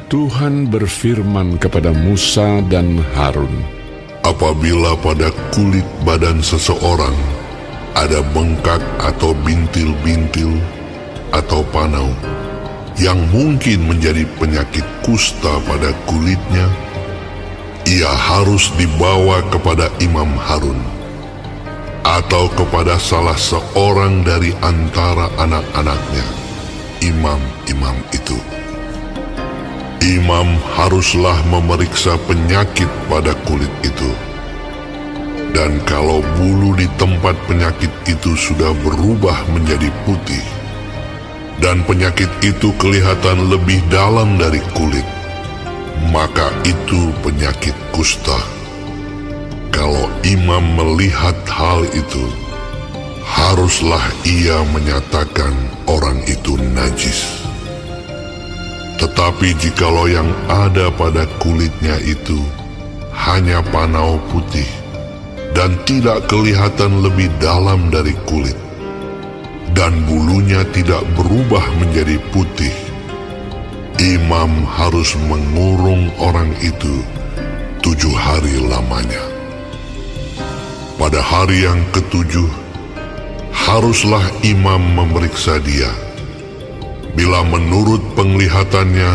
Tuhan berfirman kepada Musa dan Harun, apabila pada kulit badan seseorang ada bengkak atau bintil-bintil atau panau yang mungkin menjadi penyakit kusta pada kulitnya, ia harus dibawa kepada Imam Harun atau kepada salah seorang dari antara anak-anaknya, imam-imam itu. Imam haruslah memeriksa penyakit pada kulit itu. Dan kalau bulu di tempat penyakit itu sudah berubah menjadi putih, dan penyakit itu kelihatan lebih dalam dari kulit, maka itu penyakit kusta. Kalau imam melihat hal itu, haruslah ia menyatakan orang itu najis. Tetapi jikalau yang ada pada kulitnya itu hanya panau putih dan tidak kelihatan lebih dalam dari kulit, dan bulunya tidak berubah menjadi putih, imam harus mengurung orang itu 7 hari lamanya. Pada hari yang ketujuh, haruslah imam memeriksa dia. Bila menurut penglihatannya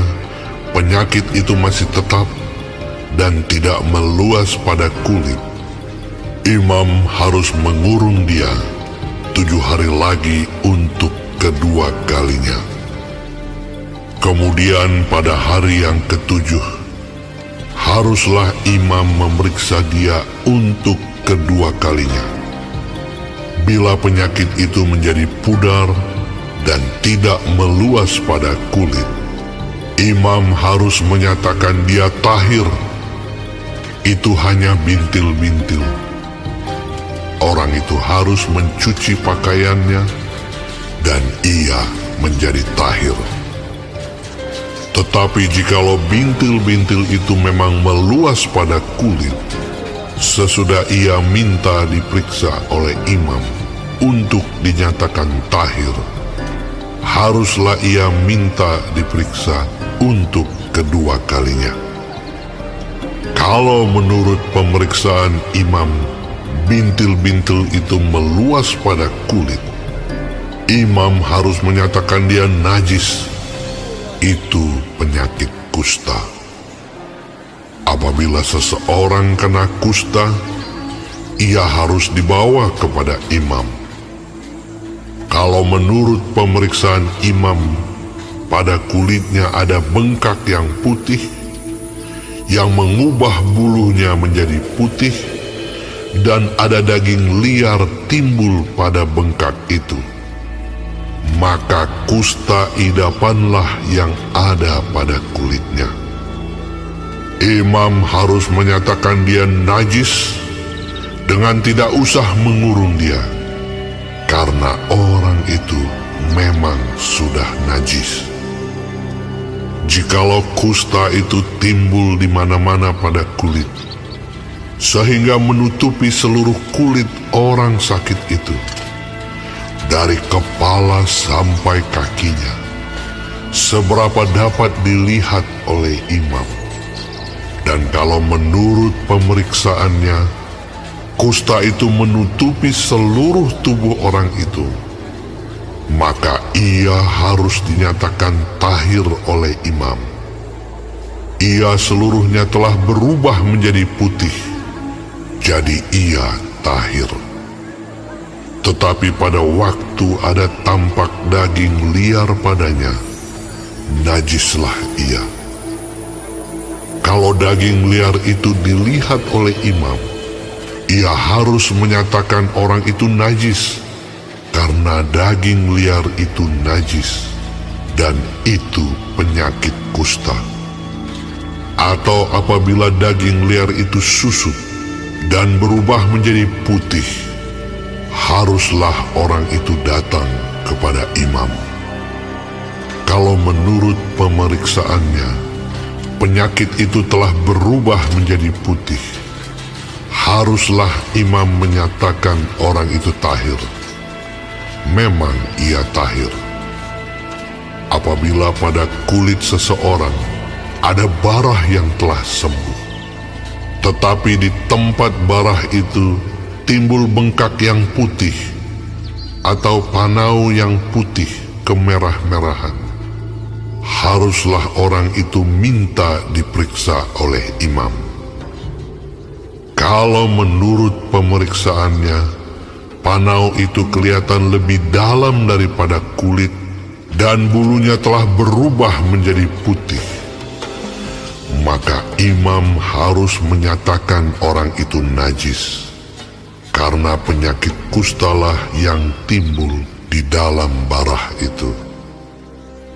penyakit itu masih tetap dan tidak meluas pada kulit, imam harus mengurung dia 7 hari lagi untuk kedua kalinya. Kemudian pada hari yang ketujuh, haruslah imam memeriksa dia untuk kedua kalinya. Bila penyakit itu menjadi pudar dan tidak meluas pada kulit, imam harus menyatakan dia tahir. Itu hanya bintil-bintil. Orang itu harus mencuci pakaiannya dan ia menjadi tahir. Tetapi jikalau bintil-bintil itu memang meluas pada kulit, sesudah ia minta diperiksa oleh imam untuk dinyatakan tahir, haruslah ia minta diperiksa untuk kedua kalinya. Kalau menurut pemeriksaan imam bintil-bintil itu meluas pada kulit, imam harus menyatakan dia najis. Itu penyakit kusta. Apabila seseorang kena kusta, ia harus dibawa kepada imam. Kalau menurut pemeriksaan imam pada kulitnya ada bengkak yang putih, yang mengubah bulunya menjadi putih, dan ada daging liar timbul pada bengkak itu, maka kusta idapanlah yang ada pada kulitnya. Imam harus menyatakan dia najis dengan tidak usah mengurung dia, karena orang itu memang sudah najis. Jikalau kusta itu timbul di mana-mana pada kulit, sehingga menutupi seluruh kulit orang sakit itu, dari kepala sampai kakinya, seberapa dapat dilihat oleh imam. Dan kalau menurut pemeriksaannya, kusta itu menutupi seluruh tubuh orang itu, maka ia harus dinyatakan tahir oleh imam. Ia seluruhnya telah berubah menjadi putih, jadi ia tahir. Tetapi pada waktu ada tampak daging liar padanya, najislah ia. Kalau daging liar itu dilihat oleh imam, ia harus menyatakan orang itu najis, karena daging liar itu najis, dan itu penyakit kusta. Atau apabila daging liar itu susut dan berubah menjadi putih, haruslah orang itu datang kepada imam. Kalau menurut pemeriksaannya penyakit itu telah berubah menjadi putih, haruslah imam menyatakan orang itu tahir. Memang ia tahir. Apabila pada kulit seseorang ada barah yang telah sembuh. Tetapi di tempat barah itu timbul bengkak yang putih atau panau yang putih kemerah-merahan. Haruslah orang itu minta diperiksa oleh imam. Kalau menurut pemeriksaannya, panau itu kelihatan lebih dalam daripada kulit dan bulunya telah berubah menjadi putih, maka imam harus menyatakan orang itu najis, karena penyakit kustalah yang timbul di dalam barah itu.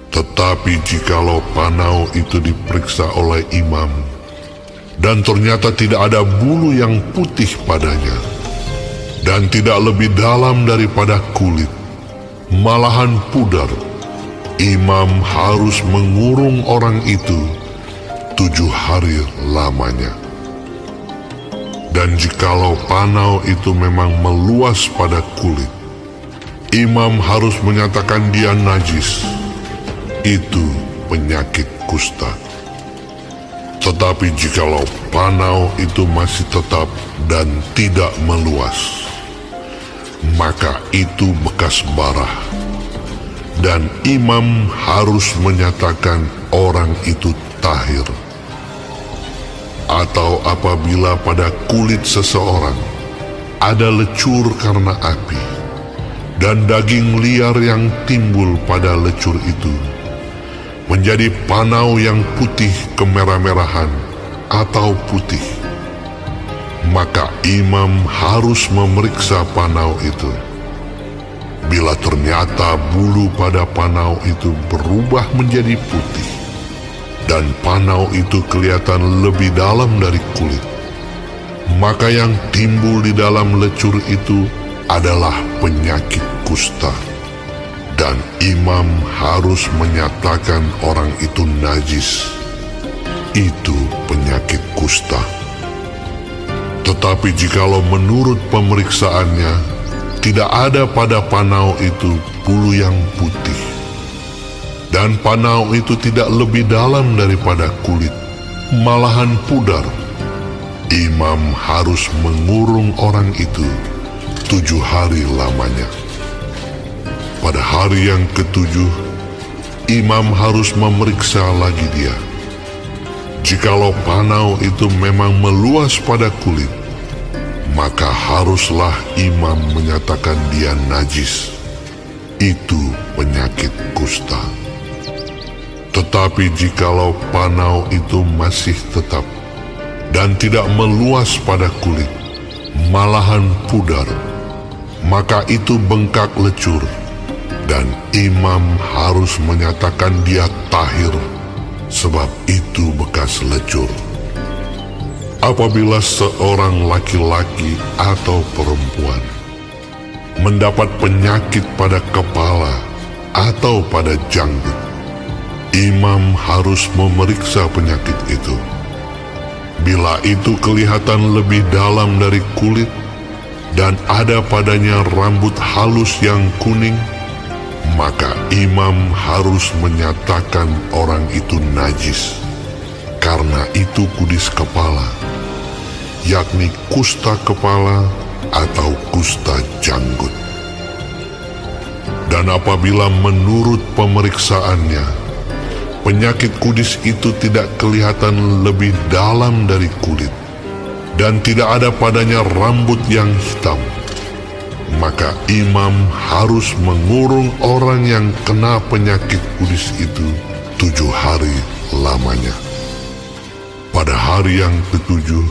Tetapi jikalau panau itu diperiksa oleh imam, dan ternyata tidak ada bulu yang putih padanya, dan tidak lebih dalam daripada kulit, malahan pudar, imam harus mengurung orang itu 7 hari lamanya. Dan jikalau panau itu memang meluas pada kulit, imam harus menyatakan dia najis. Itu penyakit kusta. Tetapi jikalau panau itu masih tetap dan tidak meluas, maka itu bekas barah, dan imam harus menyatakan orang itu tahir. Atau apabila pada kulit seseorang ada lecur karena api, dan daging liar yang timbul pada lecur itu menjadi panau yang putih kemerah-merahan atau putih, maka imam harus memeriksa panau itu. Bila ternyata bulu pada panau itu berubah menjadi putih, dan panau itu kelihatan lebih dalam dari kulit, maka yang timbul di dalam lecur itu adalah penyakit kusta, dan imam harus menyatakan orang itu najis. Itu penyakit kusta. Tetapi jikalau menurut pemeriksaannya tidak ada pada panau itu bulu yang putih, dan panau itu tidak lebih dalam daripada kulit, malahan pudar, imam harus mengurung orang itu 7 hari lamanya. Pada hari yang ke-7, imam harus memeriksa lagi dia. Jikalau panau itu memang meluas pada kulit, maka haruslah imam menyatakan dia najis. Itu penyakit kusta. Tetapi jikalau panau itu masih tetap dan tidak meluas pada kulit, malahan pudar, maka itu bengkak lecur, dan imam harus menyatakan dia tahir, sebab itu bekas lecur. Apabila seorang laki-laki atau perempuan mendapat penyakit pada kepala atau pada janggut, imam harus memeriksa penyakit itu. Bila itu kelihatan lebih dalam dari kulit dan ada padanya rambut halus yang kuning, maka imam harus menyatakan orang itu najis, karena itu kudis kepala, yakni kusta kepala atau kusta janggut. Dan apabila menurut pemeriksaannya penyakit kudis itu tidak kelihatan lebih dalam dari kulit dan tidak ada padanya rambut yang hitam, maka imam harus mengurung orang yang kena penyakit kudis itu 7 hari lamanya. Pada hari yang ke-7,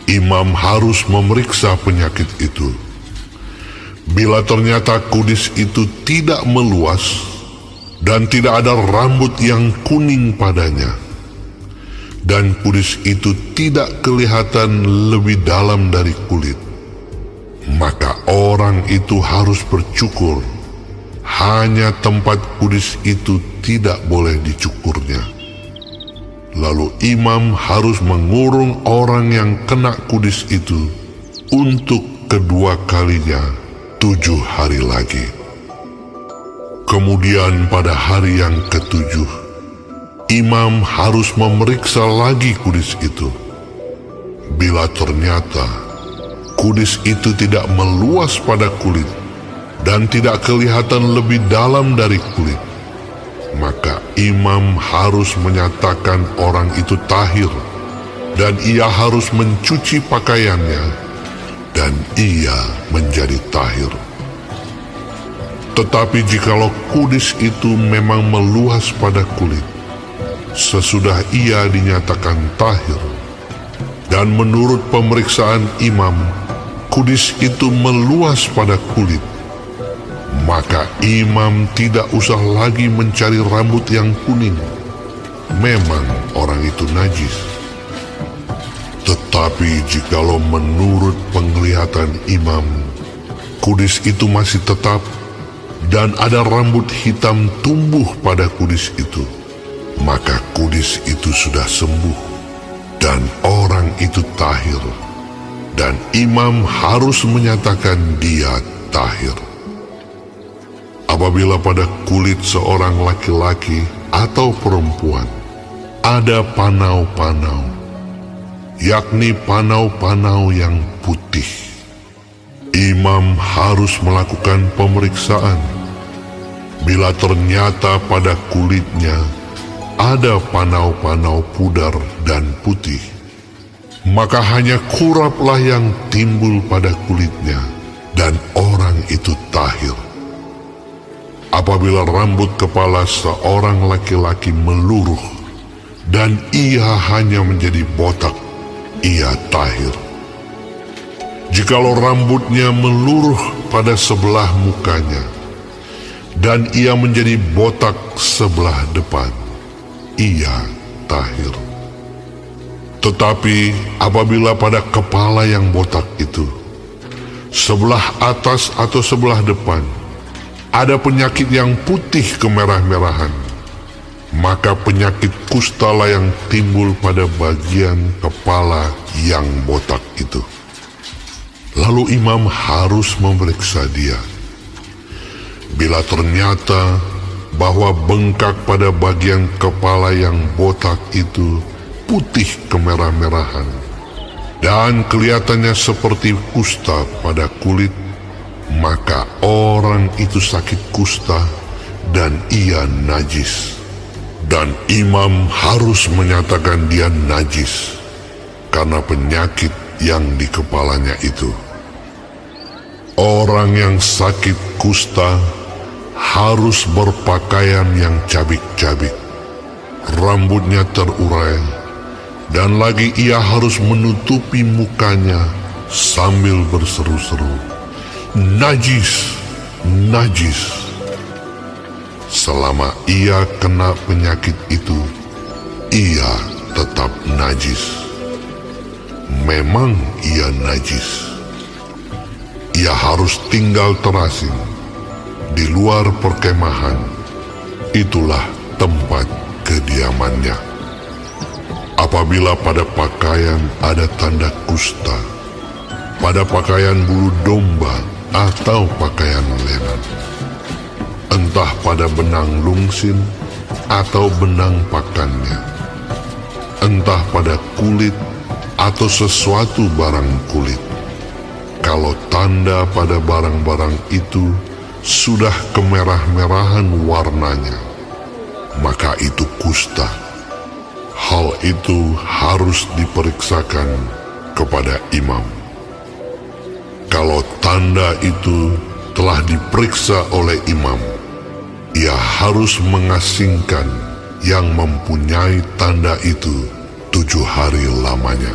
imam harus memeriksa penyakit itu. Bila ternyata kudis itu tidak meluas dan tidak ada rambut yang kuning padanya, dan kudis itu tidak kelihatan lebih dalam dari kulit, maka orang itu harus bercukur. Hanya tempat kudis itu tidak boleh dicukurnya. Lalu imam harus mengurung orang yang kena kudis itu untuk kedua kalinya 7 hari lagi. Kemudian pada hari yang ke-7, imam harus memeriksa lagi kudis itu. Bila ternyata kudis itu tidak meluas pada kulit dan tidak kelihatan lebih dalam dari kulit, maka imam harus menyatakan orang itu tahir, dan ia harus mencuci pakaiannya, dan ia menjadi tahir. Tetapi jikalau kudis itu memang meluas pada kulit, sesudah ia dinyatakan tahir, dan menurut pemeriksaan imam, kudis itu meluas pada kulit, maka imam tidak usah lagi mencari rambut yang kuning. Memang orang itu najis. Tetapi jikalau menurut penglihatan imam, kudis itu masih tetap, dan ada rambut hitam tumbuh pada kudis itu, maka kudis itu sudah sembuh, dan orang itu tahir, dan imam harus menyatakan dia tahir. Apabila pada kulit seorang laki-laki atau perempuan ada panau-panau, yakni panau-panau yang putih, imam harus melakukan pemeriksaan. Bila ternyata pada kulitnya ada panau-panau pudar dan putih, maka hanya kuraplah yang timbul pada kulitnya, dan orang itu tahir. Apabila rambut kepala seorang laki-laki meluruh, dan ia hanya menjadi botak, ia tahir. Jikalau rambutnya meluruh pada sebelah mukanya, dan ia menjadi botak sebelah depan, ia tahir. Tetapi apabila pada kepala yang botak itu, sebelah atas atau sebelah depan, ada penyakit yang putih kemerah-merahan, maka penyakit kustalah yang timbul pada bagian kepala yang botak itu. Lalu imam harus memeriksa dia. Bila ternyata bahwa bengkak pada bagian kepala yang botak itu putih kemerah-merahan, dan kelihatannya seperti kusta pada kulit, maka orang itu sakit kusta dan ia najis, dan imam harus menyatakan dia najis karena penyakit yang di kepalanya itu. Orang yang sakit kusta harus berpakaian yang cabik-cabik, rambutnya terurai, dan lagi ia harus menutupi mukanya sambil berseru-seru, "Najis, najis." Selama ia kena penyakit itu, ia tetap najis. Memang ia najis. Ia harus tinggal terasing di luar perkemahan. Itulah tempat kediamannya. Apabila pada pakaian ada tanda kusta, pada pakaian bulu domba atau pakaian lenan, entah pada benang lungsin atau benang pakannya, entah pada kulit atau sesuatu barang kulit, kalau tanda pada barang-barang itu sudah kemerah-merahan warnanya, maka itu kusta. Hal itu harus diperiksakan kepada imam. Kalau tanda itu telah diperiksa oleh imam, ia harus mengasingkan yang mempunyai tanda itu 7 hari lamanya.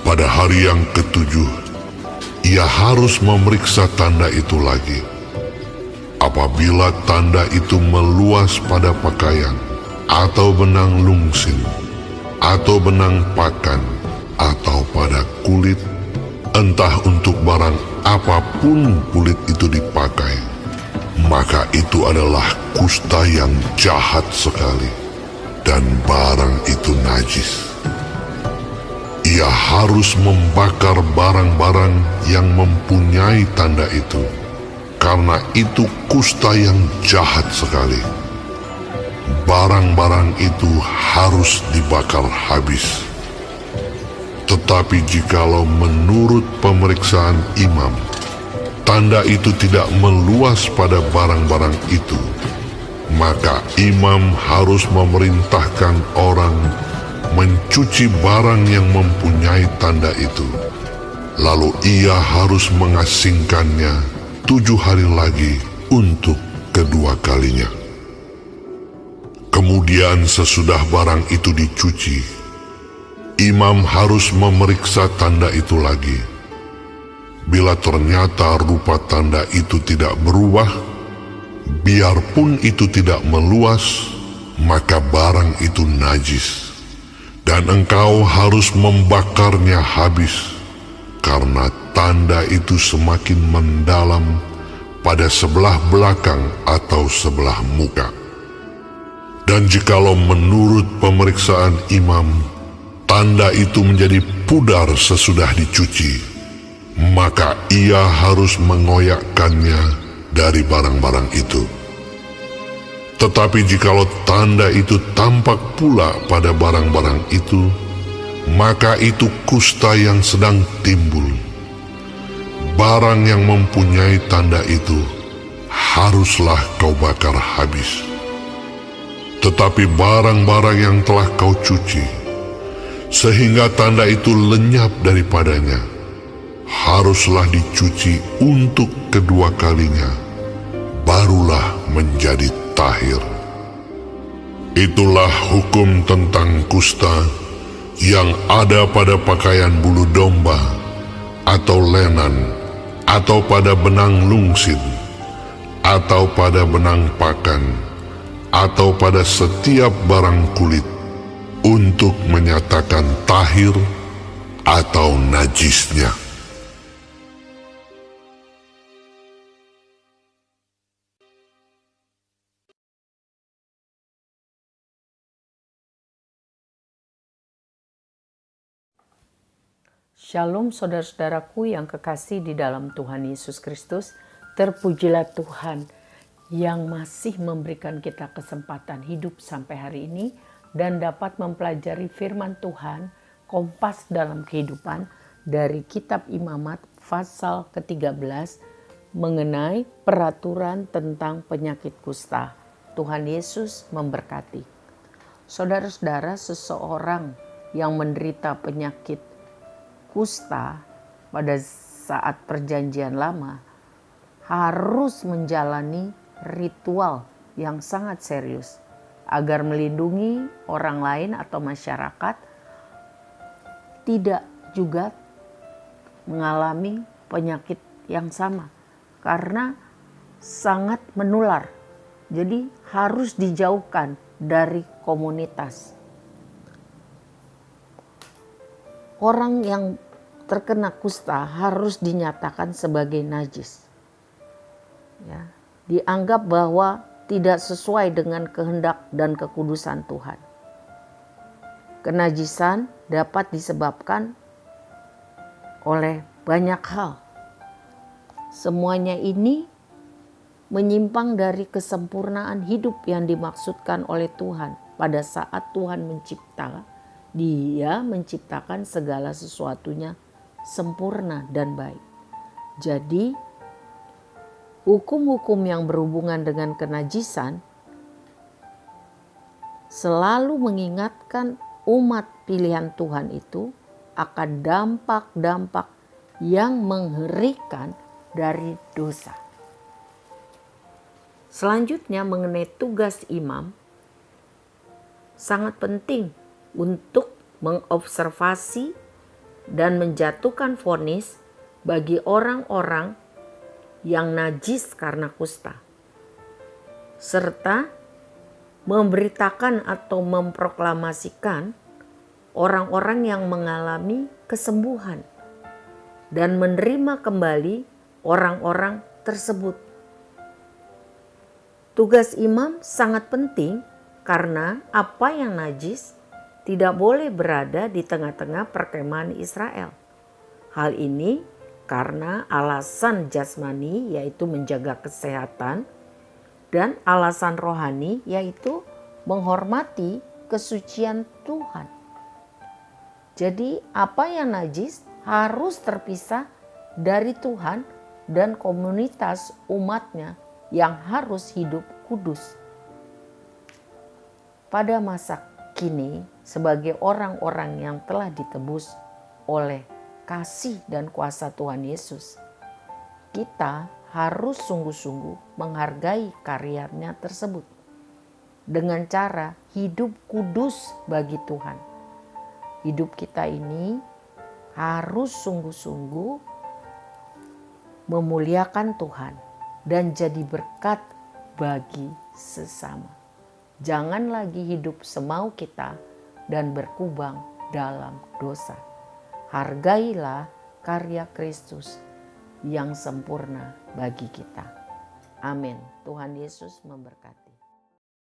Pada hari yang ketujuh, ia harus memeriksa tanda itu lagi. Apabila tanda itu meluas pada pakaian, atau benang lungsin, atau benang pakan, atau pada kulit, entah untuk barang apapun kulit itu dipakai, maka itu adalah kusta yang jahat sekali, dan barang itu najis. Ia harus membakar barang-barang yang mempunyai tanda itu, karena itu kusta yang jahat sekali. barang-barang itu harus dibakar habis. Tetapi jikalau menurut pemeriksaan imam, tanda itu tidak meluas pada barang-barang itu, maka imam harus memerintahkan orang mencuci barang yang mempunyai tanda itu. Lalu ia harus mengasingkannya 7 hari lagi untuk kedua kalinya. Kemudian sesudah barang itu dicuci, imam harus memeriksa tanda itu lagi. Bila ternyata rupa tanda itu tidak berubah, biarpun itu tidak meluas, maka barang itu najis, dan engkau harus membakarnya habis, karena tanda itu semakin mendalam pada sebelah belakang atau sebelah muka. Dan jikalau menurut pemeriksaan imam, tanda itu menjadi pudar sesudah dicuci, maka ia harus mengoyakkannya dari barang-barang itu. Tetapi jikalau tanda itu tampak pula pada barang-barang itu, maka itu kusta yang sedang timbul. Barang yang mempunyai tanda itu haruslah kau bakar habis. Tetapi barang-barang yang telah kau cuci, sehingga tanda itu lenyap daripadanya, haruslah dicuci untuk kedua kalinya, barulah menjadi tahir. Itulah hukum tentang kusta yang ada pada pakaian bulu domba, atau lenan, atau pada benang lungsin, atau pada benang pakan, atau pada setiap barang kulit, untuk menyatakan tahir atau najisnya. Shalom saudara-saudaraku yang kekasih di dalam Tuhan Yesus Kristus. Terpujilah Tuhan yang masih memberikan kita kesempatan hidup sampai hari ini dan dapat mempelajari firman Tuhan kompas dalam kehidupan dari kitab Imamat pasal ke-13 mengenai peraturan tentang penyakit kusta. Tuhan Yesus memberkati. Saudara-saudara, seseorang yang menderita penyakit kusta pada saat perjanjian lama harus menjalani ritual yang sangat serius agar melindungi orang lain atau masyarakat tidak juga mengalami penyakit yang sama karena sangat menular. Jadi harus dijauhkan dari komunitas. Orang yang terkena kusta harus dinyatakan sebagai najis. Ya, dianggap bahwa tidak sesuai dengan kehendak dan kekudusan Tuhan. Kenajisan dapat disebabkan oleh banyak hal. Semuanya ini menyimpang dari kesempurnaan hidup yang dimaksudkan oleh Tuhan pada saat Tuhan mencipta. Dia menciptakan segala sesuatunya sempurna dan baik. Jadi, hukum-hukum yang berhubungan dengan kenajisan selalu mengingatkan umat pilihan Tuhan itu akan dampak-dampak yang mengerikan dari dosa. Selanjutnya mengenai tugas imam, sangat penting untuk mengobservasi dan menjatuhkan vonis bagi orang-orang yang najis karena kusta, serta memberitakan atau memproklamasikan orang-orang yang mengalami kesembuhan dan menerima kembali orang-orang tersebut. Tugas imam sangat penting karena apa yang najis tidak boleh berada di tengah-tengah perkemahan Israel. Hal ini karena alasan jasmani yaitu menjaga kesehatan dan alasan rohani yaitu menghormati kesucian Tuhan. Jadi apa yang najis harus terpisah dari Tuhan dan komunitas umatnya yang harus hidup kudus. Pada masa kini, sebagai orang-orang yang telah ditebus oleh kasih dan kuasa Tuhan Yesus, kita harus sungguh-sungguh menghargai karyanya tersebut dengan cara hidup kudus bagi Tuhan. Hidup kita ini harus sungguh-sungguh memuliakan Tuhan dan jadi berkat bagi sesama. Jangan lagi hidup semau kita dan berkubang dalam dosa. Hargailah karya Kristus yang sempurna bagi kita. Amin. Tuhan Yesus memberkati.